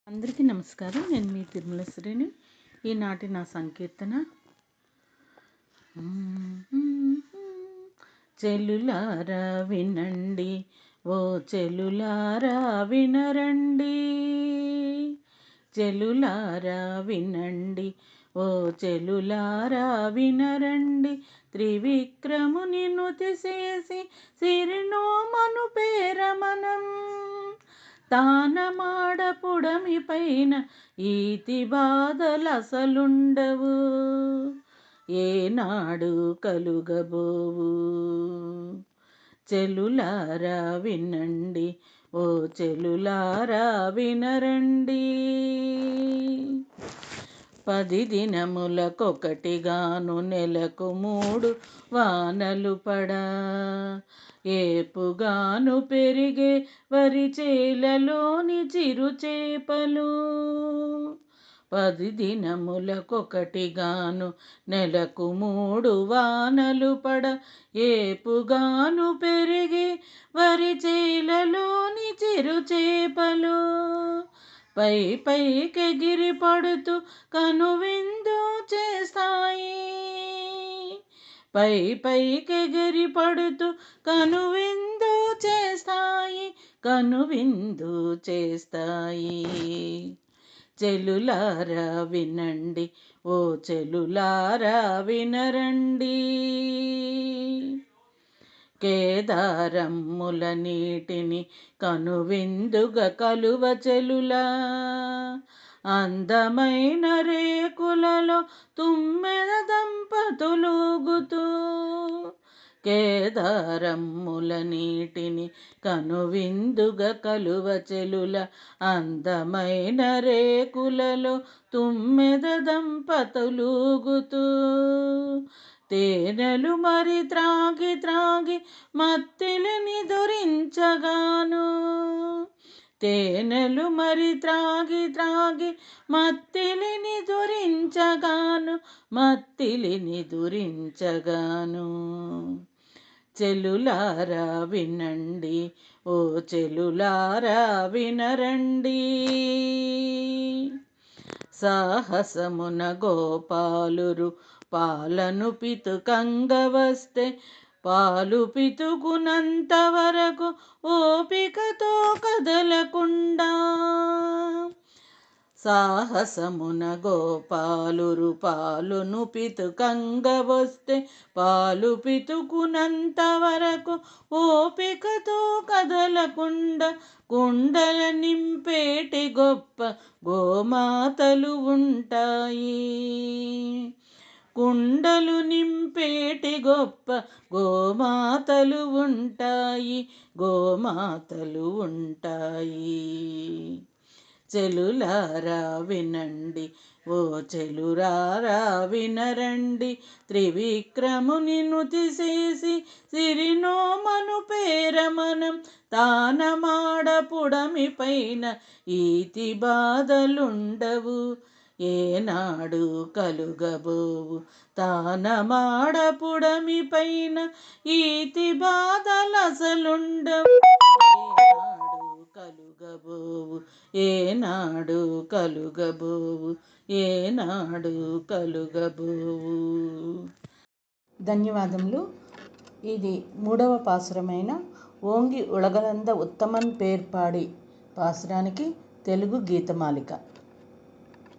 అందరికీ నమస్కారం. నేను మీ తిరుమల శ్రేణి. ఈనాటి నా సంకీర్తన చెలులారా వినండి, ఓ చెలులారా వినరండి. చెలులారా వినండి, ఓ చెలులారా వినరండి. త్రివిక్రముని నుతి చేసి సిరినోమను పేరమనం తానమాడపుడమి పైన ఈతి బాధలసలుండవు, ఏనాడు కలుగబోవు. చెలులారా వినండి, ఓ చెలులారా వినరండి. 10 దినములకొకటిగాను నెలకు 3 వానలు పడా, ఏపుగాను పెరిగే వరి చేలలోని చిరు చేపలు. 10 దినములకొకటిగాను నెలకు 3 వానలు పడ, ఏపుగాను పెరిగే వరి చేలలోని చిరు చేపలు. పై పైకెగిరి పడుతూ కనువిందు చేస్తాయి, పై పైకెగిరి పడుతూ కనువిందు చేస్తాయి, కనువిందు చేస్తాయి. చెలులారా వినండి, ఓ చెలులారా వినరండి. కేదారమ్ముల నీటిని కనువిందుగా కలువ చెలులా, అందమైన రేకులలో తుమ్మెద దంపతులుగుతూ. కేదారమ్ముల నీటిని కనువిందుగా కలువ చెలుల, అందమైన రేకులలో తుమ్మెద దంపతులుగుతూ. తేనెలు మరి త్రాగి త్రాగి మత్తిలి నిదురించగాను, తేనెలు మరి త్రాగి త్రాగి మత్తిలి నిదురించగాను, మత్తిలి నిదురించగాను. చెలులారా వినండి, ఓ చెలులారా వినరండి. సాహసమున గోపాలురు పాలను పితుకంగా వస్తే, పాలు పితుకునంత వరకు ఓపికతో కదలకుండా. సాహసమున గోపాలురు పాలును పితుకంగా వస్తే, పాలు పితుకునంత వరకు ఓపికతో కదలకుండా. కుండల నింపేటి గొప్ప గోమాతలు ఉంటాయి, కుండలు నింపేటి గొప్ప గోమాతలు ఉంటాయి, గోమాతలు ఉంటాయి. చెలులారా వినండి, ఓ చెలులారా వినరండి. త్రివిక్రముని నుతి చేసి సిరినోమను పేరమనం తానమాడపుడమి పైన ఈతి బాధలుండవు, ఏనాడు కలుగబోవు. తానమాడపుడమి పైన ఈతి బాధలసలుండవు, ఏనాడు కలుగబోవు, ఏనాడు కలుగబోవు, ఏనాడు కలుగబోవు. ధన్యవాదములు. ఇది 3వ పాసురమైన ఓంగి ఉలగలంద ఉత్తమన్ పేర్పాడి పాసురానికి తెలుగు గీతమాలిక.